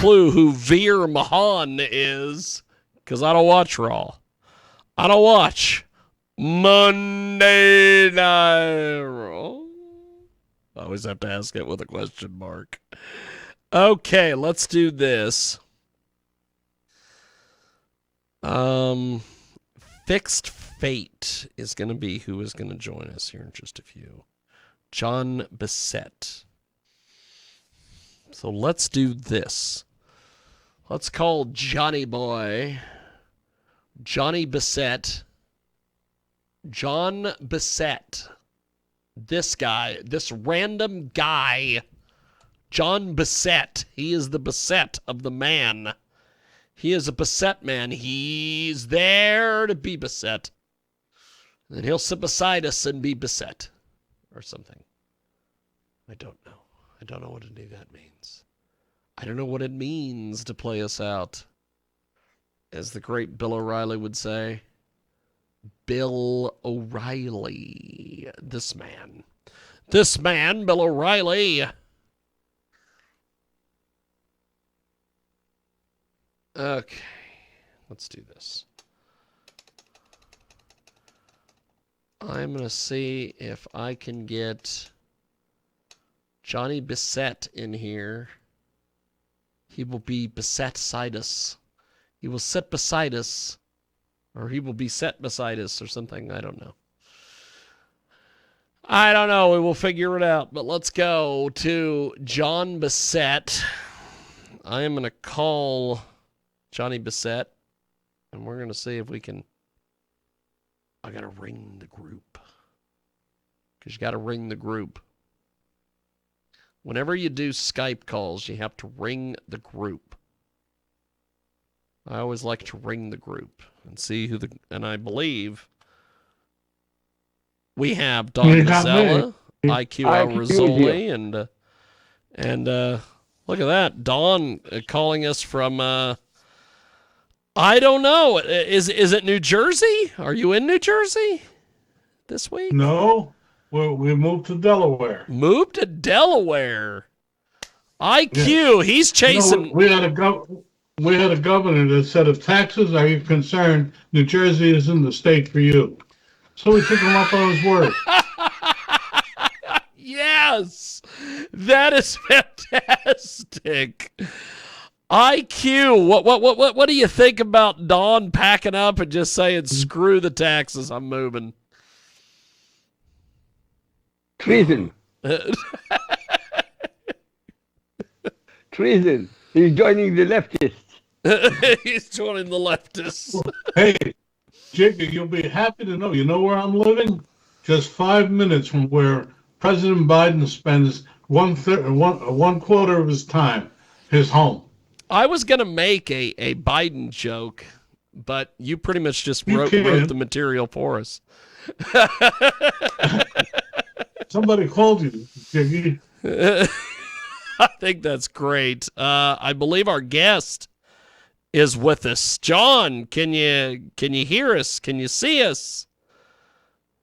clue who Veer Mahan is, because I don't watch Raw. I don't watch Monday Night Raw. I always have to ask it with a question mark. Okay, let's do this. Fixed Fate is going to be who is going to join us here in just a few. Jon Bessette. So let's do this. Let's call Johnny Boy, Johnny Bessette, Jon Bessette. This guy, this random guy, Jon Bessette. He is the Bessette of the man. He is a Bessette man. He's there to be Bessette. And he'll sit beside us and be Bessette. Or something. I don't know. I don't know what any of that means. I don't know what it means to play us out. As the great Bill O'Reilly would say. Bill O'Reilly. This man. This man, Bill O'Reilly. Okay. Let's do this. I'm going to see if I can get Johnny Bessette in here. He will be beside us. He will sit beside us. Or he will be set beside us or something. I don't know. I don't know. We will figure it out. But let's go to Jon Bessette. I am going to call Johnny Bessette. And we're going to see if we can... I got to ring the group. Because you got to ring the group. Whenever you do Skype calls, you have to ring the group. I always like to ring the group and see who the... And I believe we have Don Mazzella, IQ Rizzoli, and look at that. Don calling us from... I don't know. Is it New Jersey? Are you in New Jersey this week? No. We moved to Delaware. Moved to Delaware. IQ, yeah. He's chasing... We had a governor that said, if taxes are you concerned, New Jersey isn't the state for you. So we took him up on his word. Yes. That is fantastic. IQ, what do you think about Don packing up and just saying, screw the taxes, I'm moving? Treason. Treason. He's joining the leftists. He's joining the leftists. Hey, Jacob, you'll be happy to know. You know where I'm living? Just 5 minutes from where President Biden spends one quarter of his time, his home. I was going to make a Biden joke, but you pretty much just wrote the material for us. Somebody called you, Jiggy. I think that's great. I believe our guest is with us. John, can you hear us? Can you see us?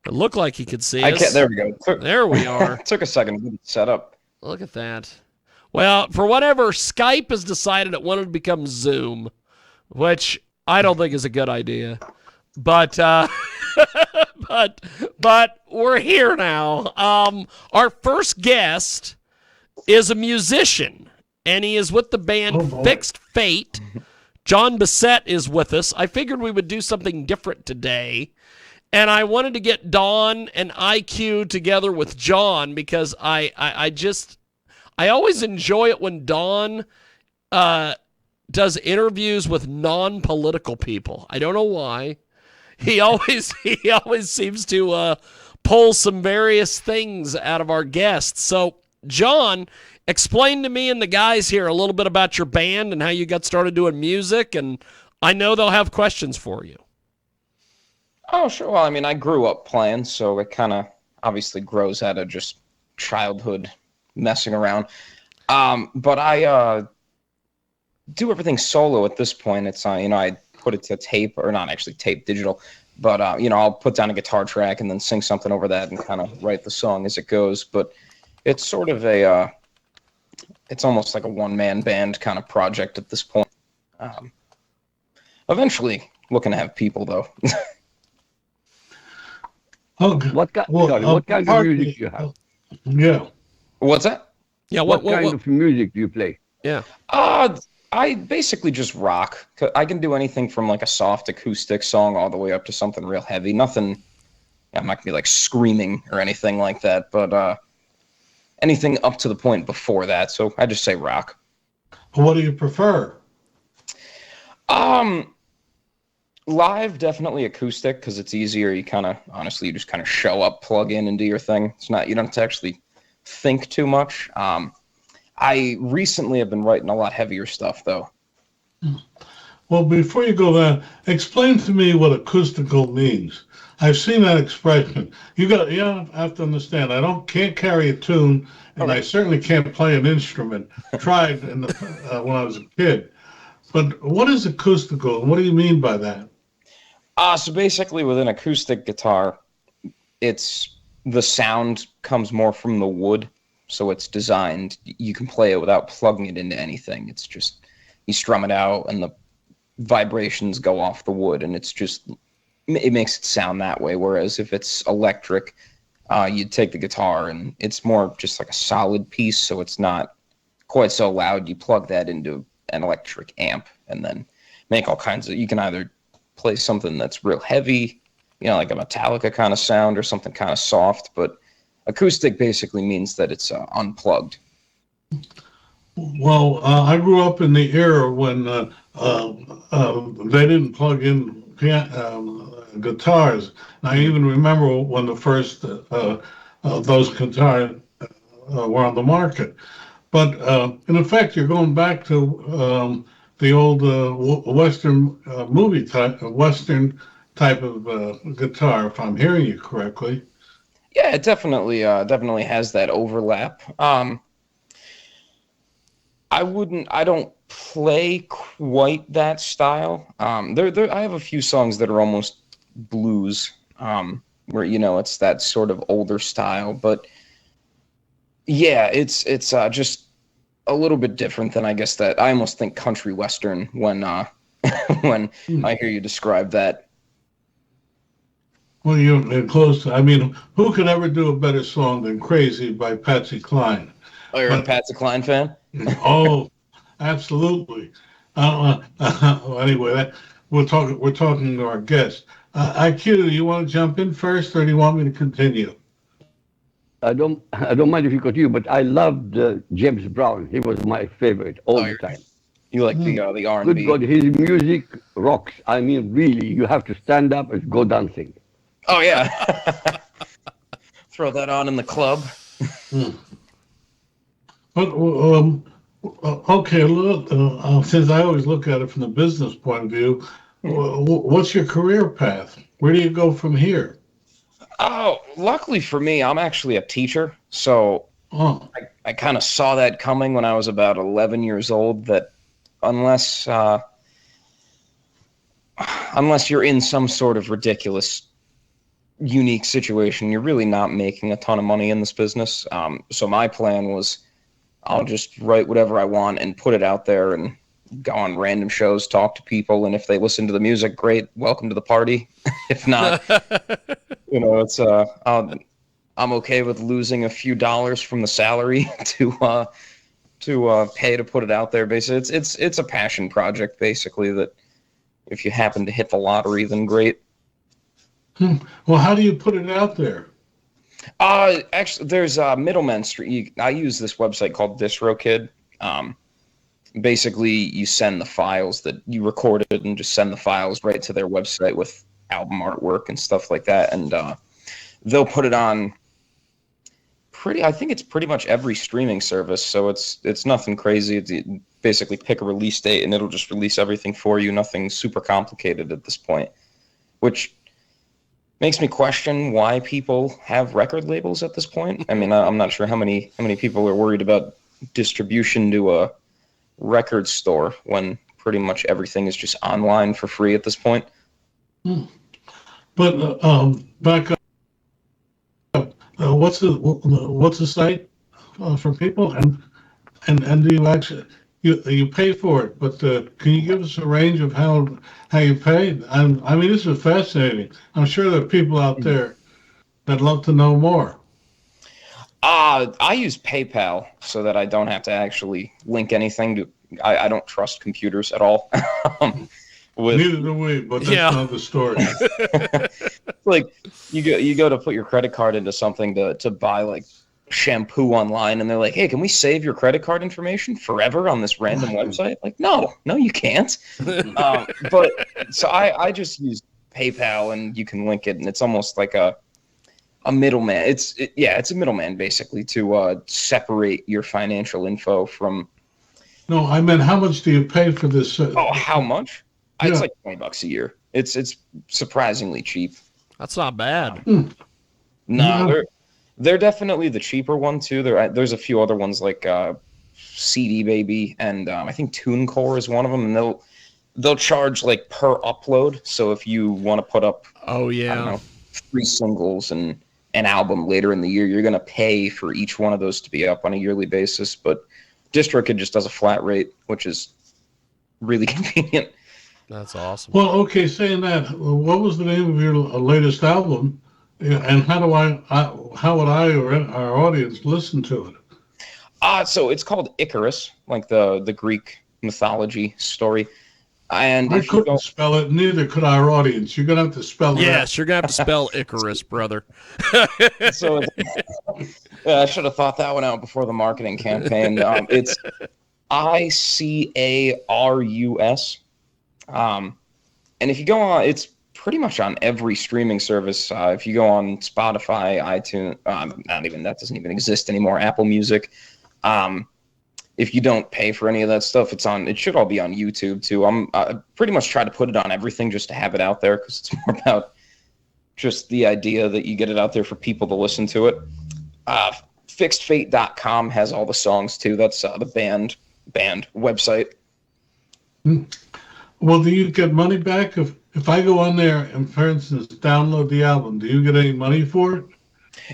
It looked like he could see us. There we go. There we are. It took a second to set up. Look at that. Well, for whatever, Skype has decided it wanted to become Zoom, which I don't think is a good idea. But but we're here now. Our first guest is a musician, and he is with the band Fixed Fate. Jon Bessette is with us. I figured we would do something different today, and I wanted to get Don and IQ together with John because I always enjoy it when Don does interviews with non-political people. I don't know why. He always seems to pull some various things out of our guests. So, John, explain to me and the guys here a little bit about your band and how you got started doing music, and I know they'll have questions for you. Oh, sure. Well, I mean, I grew up playing, so it kind of obviously grows out of just childhood messing around. But I do everything solo at this point. It's I put it to tape, or not actually tape, digital, but I'll put down a guitar track and then sing something over that and kind of write the song as it goes. But it's sort of it's almost like a one-man band kind of project at this point. Eventually, looking to have people though. Okay. What kind? Well, Sorry, what kind of pardon music me. do you have? Yeah. What's that? Yeah. What kind of music do you play? Yeah. I basically just rock. I can do anything from like a soft acoustic song all the way up to something real heavy. Nothing. I'm not gonna be like screaming or anything like that, but anything up to the point before that. So I just say rock. What do you prefer? Live, definitely acoustic because it's easier. You honestly, you just kind of show up, plug in, and do your thing. It's not, you don't have to actually think too much. I recently have been writing a lot heavier stuff though. Well, before you go there, explain to me what acoustical means. I've seen that expression. You have to understand. Can't carry a tune, and I certainly can't play an instrument. Tried when I was a kid. But what is acoustical, and what do you mean by that? So basically, with an acoustic guitar, it's the sound comes more from the wood, so it's designed. You can play it without plugging it into anything. It's just you strum it out, and the vibrations go off the wood, and it makes it sound that way. Whereas if it's electric, you'd take the guitar, and it's more just like a solid piece, so it's not quite so loud. You plug that into an electric amp, and then make all kinds of. You can either play something that's real heavy, like a Metallica kind of sound, or something kind of soft. But acoustic basically means that it's unplugged. Well, I grew up in the era when they didn't plug in guitars. I even remember when the first those guitars were on the market. But in effect, you're going back to the old Western Western type of guitar, if I'm hearing you correctly. Yeah, it definitely has that overlap. I don't play quite that style. I have a few songs that are almost blues, where it's that sort of older style. But yeah, it's just a little bit different than I guess that I almost think country western when when I hear you describe that. Well, you're close. I mean, who could ever do a better song than "Crazy" by Patsy Cline? Oh, you're a Patsy Cline fan? Oh, absolutely. Anyway, we're talking to our guest. IQ, you want to jump in first, or do you want me to continue? I don't mind if you continue, but I loved James Brown. He was my favorite all the time. You like the R&B? Good God, his music rocks. I mean, really, you have to stand up and go dancing. Oh yeah. Throw that on in the club. But okay, look, since I always look at it from the business point of view, what's your career path? Where do you go from here? Oh, luckily for me, I'm actually a teacher. So I kind of saw that coming when I was about 11 years old, that unless you're in some sort of ridiculous, unique situation, you're really not making a ton of money in this business. So my plan was I'll just write whatever I want and put it out there and go on random shows, talk to people, and if they listen to the music, great, welcome to the party. If not, it's I'm okay with losing a few dollars from the salary to pay to put it out there. Basically, it's a passion project, basically, that if you happen to hit the lottery, then great. Well, how do you put it out there? Actually, there's Middleman Street. I use this website called DistroKid. Basically, you send the files that you recorded and just send the files right to their website with album artwork and stuff like that, and they'll put it on. I think it's pretty much every streaming service, so it's nothing crazy. You basically pick a release date and it'll just release everything for you. Nothing super complicated at this point, which makes me question why people have record labels at this point. I mean, I'm not sure how many people are worried about distribution to a record store when pretty much everything is just online for free at this point. But back up. What's the site for people? And do you actually you pay for it? But can you give us a range of how you pay? I mean, this is fascinating. I'm sure there are people out there that'd love to know more. I use PayPal so that I don't have to actually link anything to. I don't trust computers at all. Neither do we, but that's another story. Like you go to put your credit card into something to buy like shampoo online, and they're like, "Hey, can we save your credit card information forever on this random website?" Like, no, you can't. But so I just use PayPal, and you can link it, and it's almost like a middleman. It's a middleman basically to separate your financial info from. No, I meant how much do you pay for this? How much? Yeah. It's like $20 a year. It's surprisingly cheap. That's not bad. No, they're definitely the cheaper one too. There's a few other ones like CD Baby and I think TuneCore is one of them, and they'll charge like per upload. So if you want to put up, I don't know, 3 singles and an album later in the year, you're gonna pay for each one of those to be up on a yearly basis. But DistroKid just does a flat rate, which is really convenient. That's awesome. Well, okay, saying that, what was the name of your latest album, and how would I or our audience listen to it? So it's called Icarus, like the Greek mythology story. And I couldn't spell it, neither could our audience. You're gonna have to spell it. Yes, you're gonna have to spell Icarus, brother. So I should have thought that one out before the marketing campaign. It's Icarus. And if you go on, it's pretty much on every streaming service. If you go on Spotify, iTunes, that doesn't even exist anymore. Apple Music. If you don't pay for any of that stuff, it should all be on YouTube too. I pretty much try to put it on everything just to have it out there, because it's more about just the idea that you get it out there for people to listen to it. Fixedfate.com has all the songs too. That's the band website. Well, do you get money back if I go on there and, for instance, download the album? Do you get any money for it?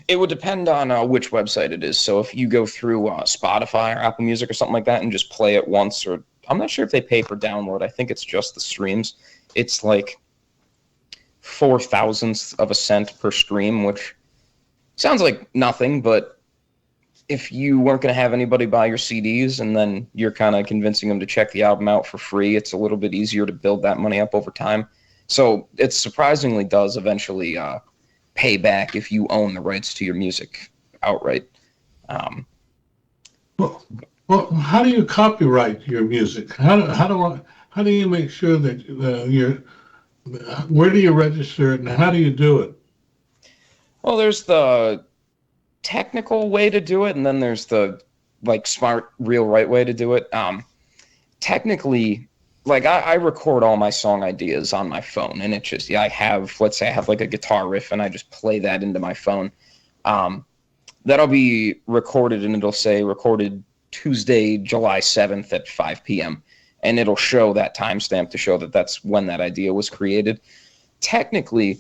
It would depend on which website it is. So if you go through Spotify or Apple Music or something like that and just play it once, or I'm not sure if they pay for download. I think it's just the streams. It's like 0.004 of a cent per stream, which sounds like nothing, but if you weren't going to have anybody buy your CDs and then you're kind of convincing them to check the album out for free, it's a little bit easier to build that money up over time. So it surprisingly does eventually pay back if you own the rights to your music outright. Well, how do you copyright your music? How do you make sure that where do you register it, and how do you do it? Well, there's the technical way to do it, and then there's the smart, real right way to do it. Technically, I record all my song ideas on my phone, and it's just let's say I have like a guitar riff, and I just play that into my phone. That'll be recorded, and it'll say recorded Tuesday, July 7th at 5 p.m. And it'll show that timestamp to show that that's when that idea was created. Technically,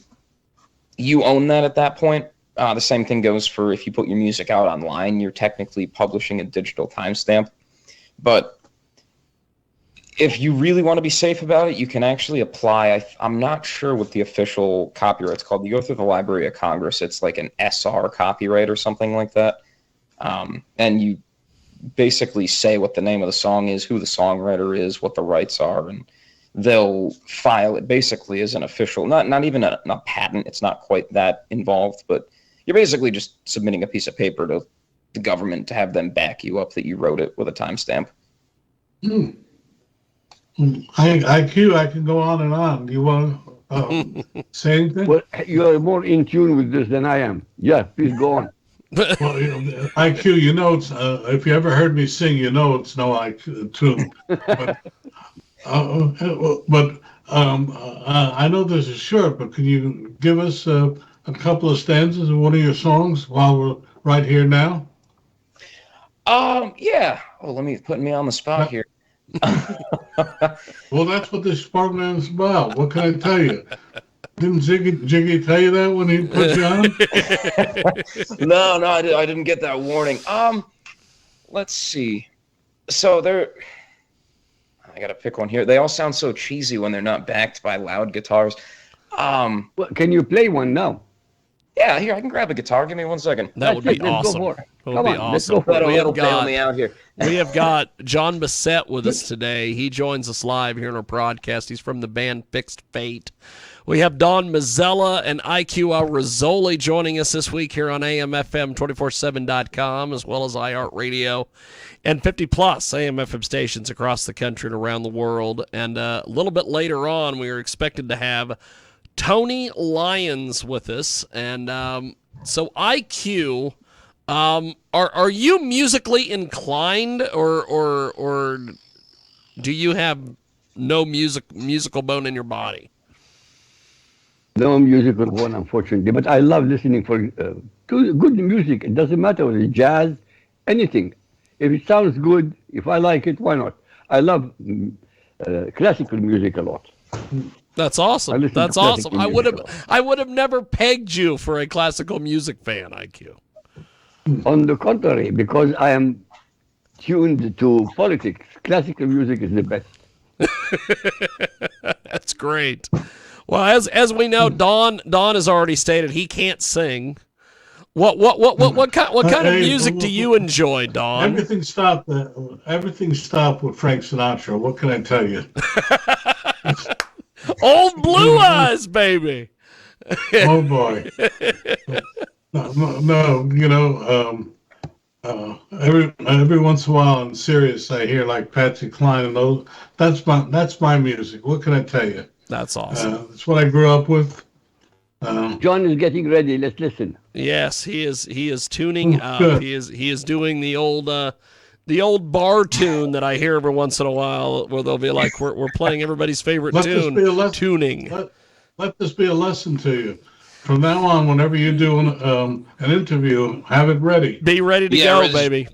you own that at that point. The same thing goes for if you put your music out online, you're technically publishing a digital timestamp. But if you really want to be safe about it, you can actually apply. I'm not sure what the official copyright's called. You go through the Library of Congress. It's like an SR copyright or something like that. And you basically say what the name of the song is, who the songwriter is, what the rights are, and they'll file it basically as an official, not even a patent. It's not quite that involved, but you're basically just submitting a piece of paper to the government to have them back you up that you wrote it with a timestamp. IQ, I can go on and on. Do you want to say anything? Well, you are more in tune with this than I am. Yeah, please go on. Well, IQ, it's if you ever heard me sing, it's no IQ tune. But I know this is short, but can you give us a couple of stanzas of one of your songs while we're right here now? Yeah. Oh, put me on the spot here. Well, that's what this program's about. What can I tell you? Didn't Jiggy tell you that when he put you on? No, I didn't get that warning. Let's see. So I gotta pick one here. They all sound so cheesy when they're not backed by loud guitars. Well, can you play one now? Yeah, here, I can grab a guitar. Give me 1 second. That would be Let's go awesome. for it. That would Come be on, let's awesome. go for it. We That'll have bail got me out here. we have got Jon Bessette with us today. He joins us live here in our broadcast. He's from the band Fixed Fate. We have Don Mazzella and IQ Rizzoli joining us this week here on AMFM247.com, as well as iHeartRadio and 50-plus AM/FM stations across the country and around the world. And a little bit later on, we are expected to have Tony Lyons with us. And so IQ, are you musically inclined, or do you have no musical bone in your body? No musical one, unfortunately, but I love listening to good music. It doesn't matter whether it's jazz, anything. If it sounds good, if I like it, why not? I love classical music a lot. That's awesome. That's awesome. I would have never pegged you for a classical music fan, IQ. On the contrary, because I am tuned to politics, classical music is the best. That's great. Well, as we know, Don has already stated he can't sing. What kind of music do you enjoy, Don? Everything stopped. Everything stopped with Frank Sinatra. What can I tell you? Old Blue Eyes, baby. Oh boy. No, you know, every once in a while on Sirius I hear like Patsy Cline and those. That's my music. What can I tell you? That's awesome. That's what I grew up with. John is getting ready. Let's listen. Yes, he is tuning up. Good. He is doing the old bar tune that I hear every once in a while, where they'll be like, we're playing everybody's favorite tune. Tuning. Let this be a lesson to you. From now on, whenever you do an interview, have it ready. Be ready to go, baby.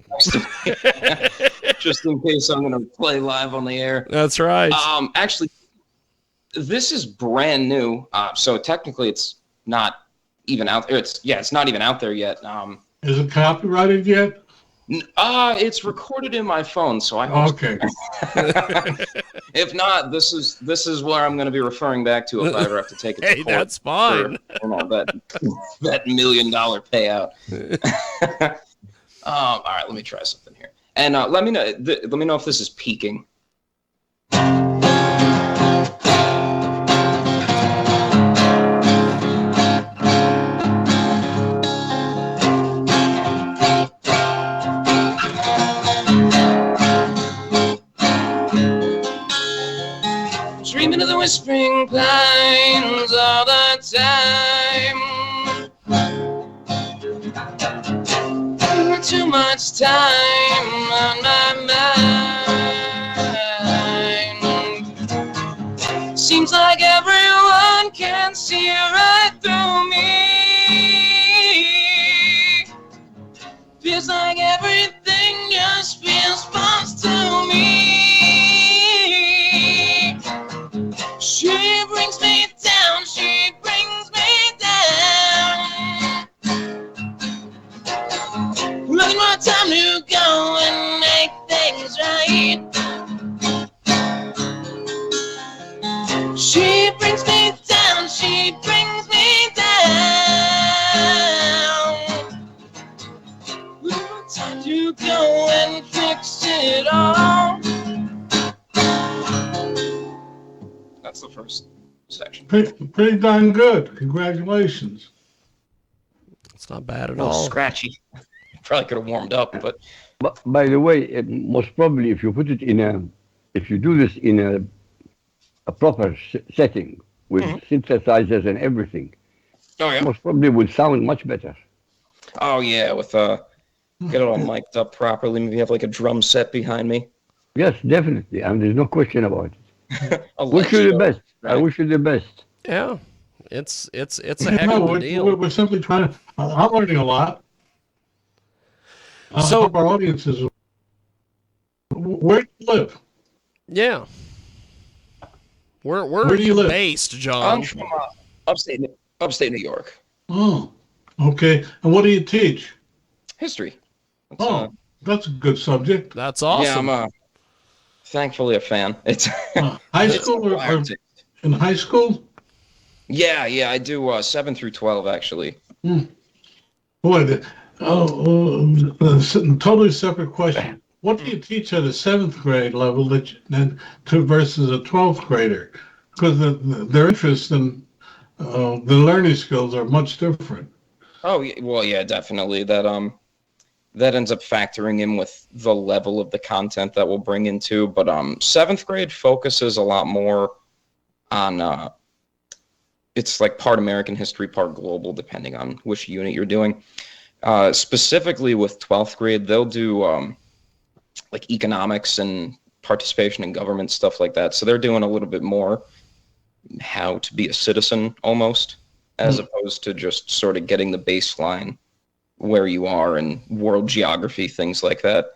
Just in case I'm going to play live on the air. That's right. Actually, this is brand new. So technically, it's not even out there. It's not even out there yet. Is it copyrighted yet? It's recorded in my phone, so I hope. Okay. If not, this is where I'm going to be referring back to if I ever have to take it to Hey, court. that's fine. That $1 million payout. All right, let me try something here, and let me know if this is peaking. Dreaming of the whispering pines all the time. Too much time on my mind. Seems like everyone can see right through me. Feels like everything just feels false to me. She brings me down, she brings me down. Looking for time to go and make things right. She brings me down, she brings me down. Looking for time to go and fix it all. That's the first section. Pretty darn good. Congratulations. It's not bad at A little all. scratchy. Probably could have warmed up, but But by the way, most probably, if you put it if you do this in a proper setting with synthesizers and everything, most probably would sound much better. Oh yeah, with get it all mic'd up properly. Maybe have like a drum set behind me. Yes, definitely, and there's no question about it. I Wish you the best. I wish you the best. Yeah, it's a heck of a deal. We're simply trying to. I'm learning a lot. So- hope our audience is. Where do you live? Yeah. Where Where do you live? based, John? I'm from upstate New York. Oh, okay. And what do you teach? History. That's, Oh. That's a good subject. That's Yeah, awesome. I'm thankfully a fan. It's High it's school or acquired taste. in high school? Yeah, I do 7 through 12 actually. Boy, totally separate question. What do you teach at a seventh grade level then to versus a 12th grader? Because their interest in the learning skills are much different. Oh, well, yeah, definitely. That ends up factoring in with the level of the content that we'll bring into. But seventh grade focuses a lot more on it's like part American history, part global, depending on which unit you're doing. Specifically with 12th grade, they'll do like economics and participation in government, stuff like that. So they're doing a little bit more how to be a citizen almost, as opposed to just sort of getting the baseline where you are in world geography, things like that.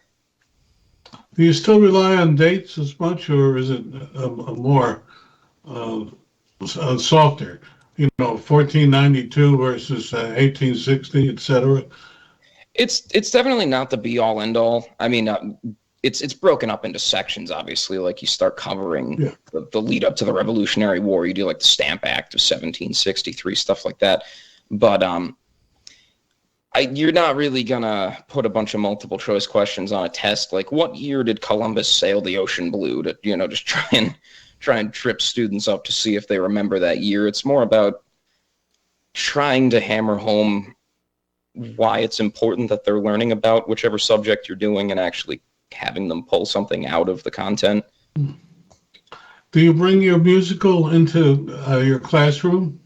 Do you still rely on dates as much, or is it a more uh, softer? 1492 versus 1860, etc. It's definitely not the be all end all. I mean, it's broken up into sections. Obviously, like you start covering Yeah. the lead up to the Revolutionary War. You do like the Stamp Act of 1763, stuff like that. But you're not really gonna put a bunch of multiple choice questions on a test. Like, what year did Columbus sail the ocean blue? To just try and trip students up to see if they remember that year. It's more about trying to hammer home why it's important that they're learning about whichever subject you're doing and actually having them pull something out of the content. Do you bring your musical into your classroom?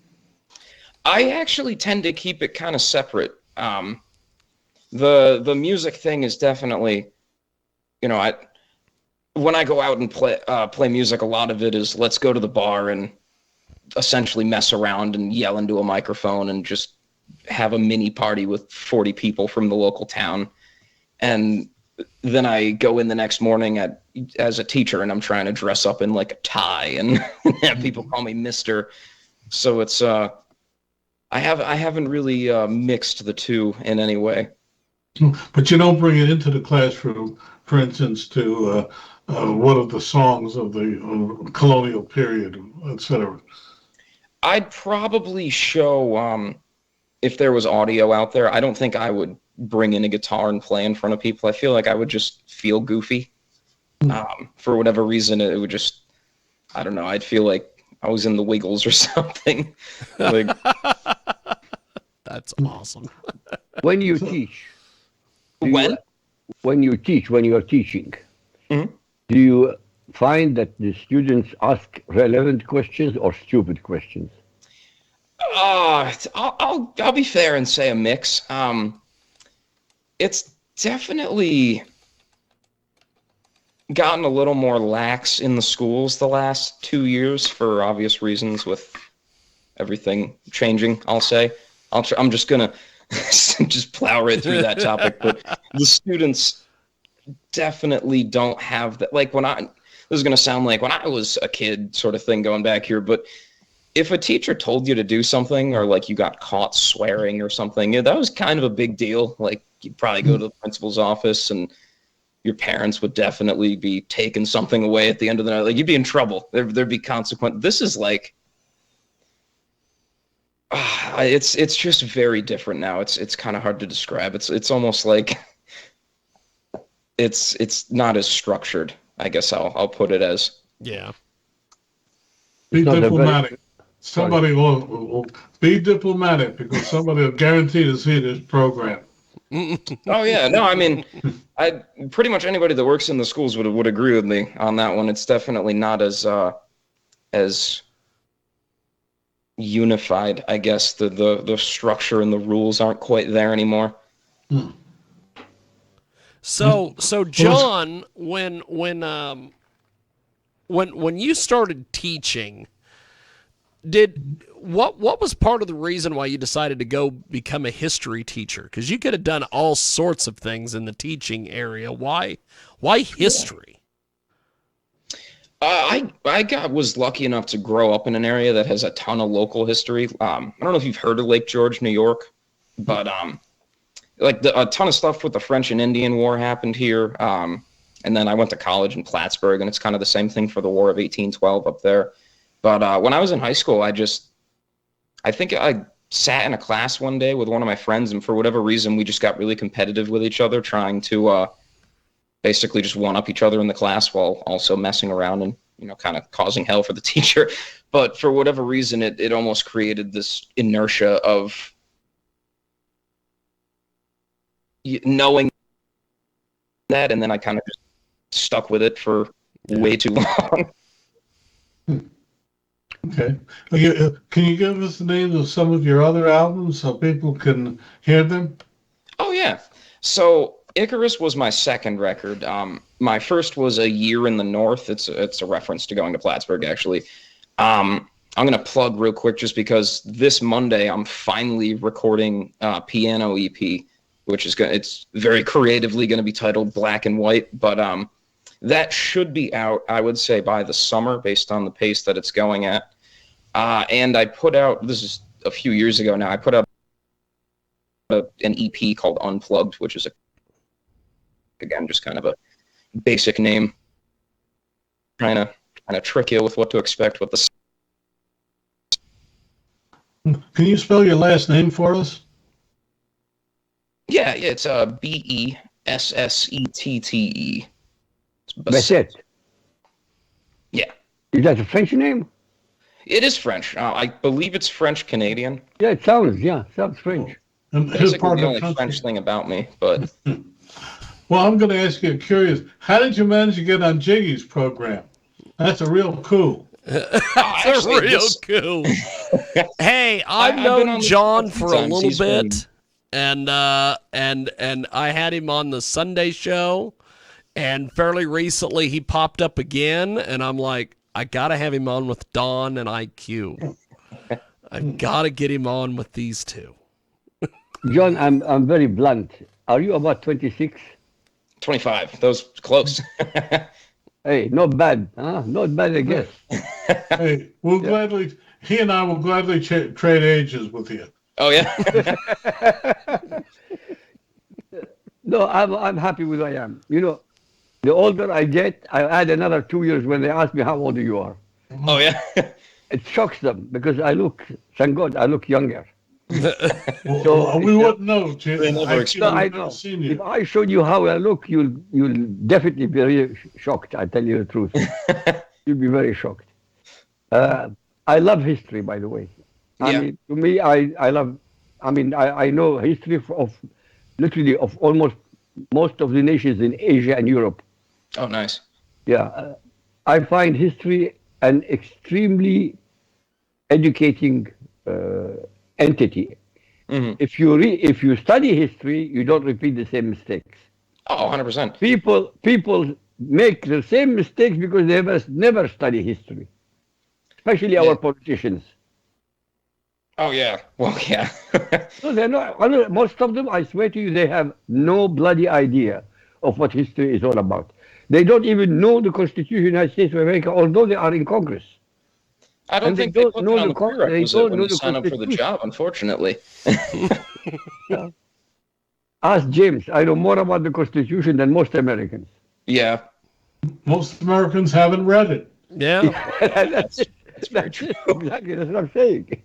I actually tend to keep it kind of separate. The music thing is definitely, when I go out and play music, a lot of it is let's go to the bar and essentially mess around and yell into a microphone and just have a mini party with 40 people from the local town. And then I go in the next morning as a teacher and I'm trying to dress up in like a tie and have people call me Mister. So it's I haven't really mixed the two in any way. But you don't bring it into the classroom, for instance, to one of the songs of the colonial period, etc. I'd probably show if there was audio out there. I don't think I would bring in a guitar and play in front of people. I feel like I would just feel goofy. For whatever reason, it would just, I don't know, I'd feel like I was in the Wiggles or something. Like, That's awesome. When you teach, when you are teaching, Mhm. do you find that the students ask relevant questions or stupid questions? I'll be fair and say a mix. It's definitely gotten a little more lax in the schools the last 2 years for obvious reasons with everything changing, I'll say. I'm just gonna just plow right through that topic, but the students definitely don't have that. Like this is gonna sound like when I was a kid sort of thing going back here, but if a teacher told you to do something or like you got caught swearing or something, that was kind of a big deal. Like you'd probably go to the principal's office and your parents would definitely be taking something away at the end of the night. Like you'd be in trouble. There'd be consequence. This is like, it's just very different now. It's kind of hard to describe. It's almost like it's not as structured. I guess I'll put it as. Yeah. Be not a very- diplomatic. Somebody will be diplomatic because somebody will guarantee to see this program. Oh yeah, no, I mean, I pretty much anybody that works in the schools would agree with me on that one. It's definitely not as unified. I guess the structure and the rules aren't quite there anymore. So John, when you started teaching, what was part of the reason why you decided to go become a history teacher? Because you could have done all sorts of things in the teaching area. Why history? I was lucky enough to grow up in an area that has a ton of local history. I don't know if you've heard of Lake George, New York, but like a ton of stuff with the French and Indian War happened here. And then I went to college in Plattsburgh, and it's kind of the same thing for the War of 1812 up there. But when I was in high school, I think I sat in a class one day with one of my friends, and for whatever reason, we just got really competitive with each other, trying to basically just one-up each other in the class while also messing around and, kind of causing hell for the teacher. But for whatever reason, it almost created this inertia of knowing that, and then I kind of just stuck with it for way too long. Okay. Can you give us the names of some of your other albums so people can hear them? Oh, yeah. So Icarus was my second record. My first was A Year in the North. It's a reference to going to Plattsburgh, actually. I'm going to plug real quick just because this Monday I'm finally recording a piano EP, which is it's very creatively going to be titled Black and White, but that should be out, I would say, by the summer based on the pace that it's going at. And I put out, this is a few years ago now, I put out an EP called Unplugged, which is, again, just kind of a basic name, trying to trick you with what to expect with the... Can you spell your last name for us? Yeah, it's Bessette. Bessette. Yeah. Is that a French name? It is French. I believe it's French-Canadian. Yeah, it sounds French. And his Basically, part the of only the French country. thing about me, but... Well, I'm going to ask you, curious, how did you manage to get on Jiggy's program? That's a real coup. That's a real coup. Hey, I've known Jon for a little bit, and I had him on the Sunday show, and fairly recently he popped up again, and I'm like, I gotta have him on with Don and IQ. I've got to get him on with these two. Jon, I'm very blunt. Are you about 26? 25. Those close. Hey, not bad, huh? Not bad, I guess. Hey, he and I will gladly trade ages with you. Oh, yeah? No, I'm happy with who I am. The older I get, I add another 2 years when they ask me how old you are. Oh, yeah? It shocks them because thank God, I look younger. Well, we wouldn't know, Jiggy. No, I know. If I showed you how I look, you'll definitely be very shocked. I tell you the truth. You'll be very shocked. I love history, by the way. I mean, to me, I love. I mean, I know history of literally of almost most of the nations in Asia and Europe. Oh, nice. Yeah, I find history an extremely educating entity. Mm-hmm. If you study history, you don't repeat the same mistakes. Oh, 100%. People make the same mistakes because they never study history, especially our politicians. Oh, yeah. Well, yeah. No, they're not. Most of them, I swear to you, they have no bloody idea of what history is all about. They don't even know the Constitution of the United States of America, although they are in Congress. I don't think they put that on the prerequisite when you sign up for the job, unfortunately. Yeah. Ask James. I know more about the Constitution than most Americans. Yeah. Most Americans haven't read it. Yeah. That's very true. Exactly. That's what I'm saying.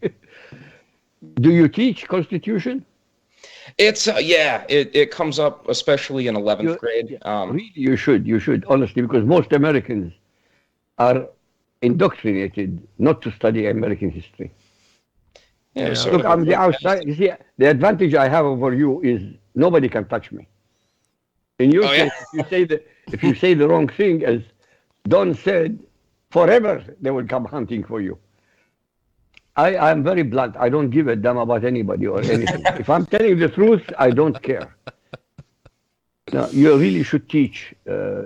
Do you teach Constitution? It's it comes up especially in 11th grade. Really, you should honestly, because most Americans are indoctrinated not to study American history. Yeah. So Look, I'm the outside. You see, the advantage I have over you is nobody can touch me. In your case, if you say the wrong thing, as Don said, forever they will come hunting for you. I'm very blunt. I don't give a damn about anybody or anything. If I'm telling the truth, I don't care. Now, you really should teach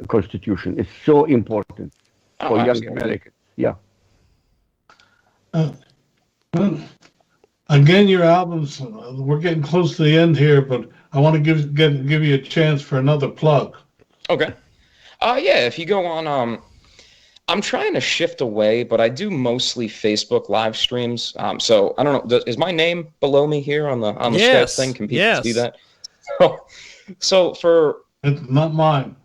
Constitution. It's so important for young Americans. Yeah. Again, your albums, we're getting close to the end here, but I want to give you a chance for another plug. Okay. If you go on, I'm trying to shift away, but I do mostly Facebook live streams. So I don't know, is my name below me here on the Skype thing? Can people see that? So for It's not mine.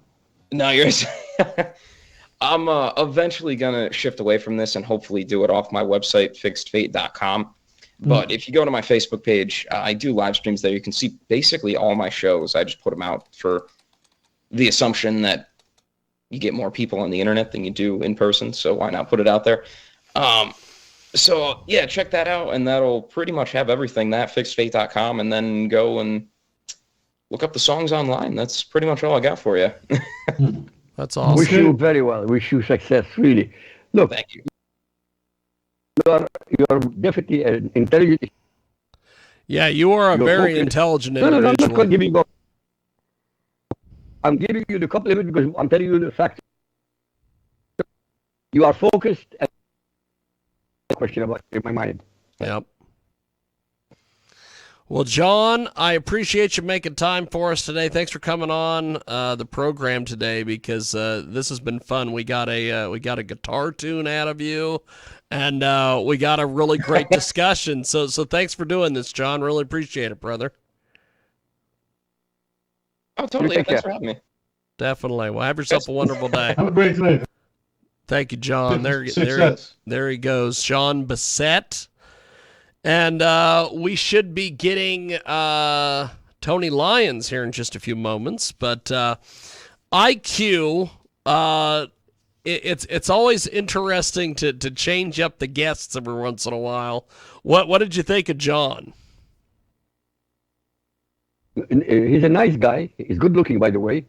no, you're. I'm eventually gonna shift away from this and hopefully do it off my website, fixedfate.com. But if you go to my Facebook page, I do live streams there. You can see basically all my shows. I just put them out for the assumption that you get more people on the internet than you do in person. So why not put it out there? So yeah, check that out, and that'll pretty much have everything. That fixedfate.com, and then go and look up the songs online. That's pretty much all I got for you. That's awesome. Wish you very well. Wish you success, really. Look, Thank you. you're definitely an intelligent. Yeah, you are a You're very focused. intelligent No, I'm not individual. giving you. I'm giving you the compliment because I'm telling you the fact. You are focused. And question about in my mind. Yep. Well, John, I appreciate you making time for us today. Thanks for coming on the program today because this has been fun. We got a guitar tune out of you, and we got a really great discussion. So thanks for doing this, John. Really appreciate it, brother. Oh, totally. take Thanks care. for having me. Definitely. Well, have yourself a wonderful day. Have a great day. Thank you, John. Success. There he goes, Jon Bessette. And we should be getting Tony Lyons here in just a few moments. But IQ, it's always interesting to change up the guests every once in a while. What did you think of John? He's a nice guy. He's good looking, by the way.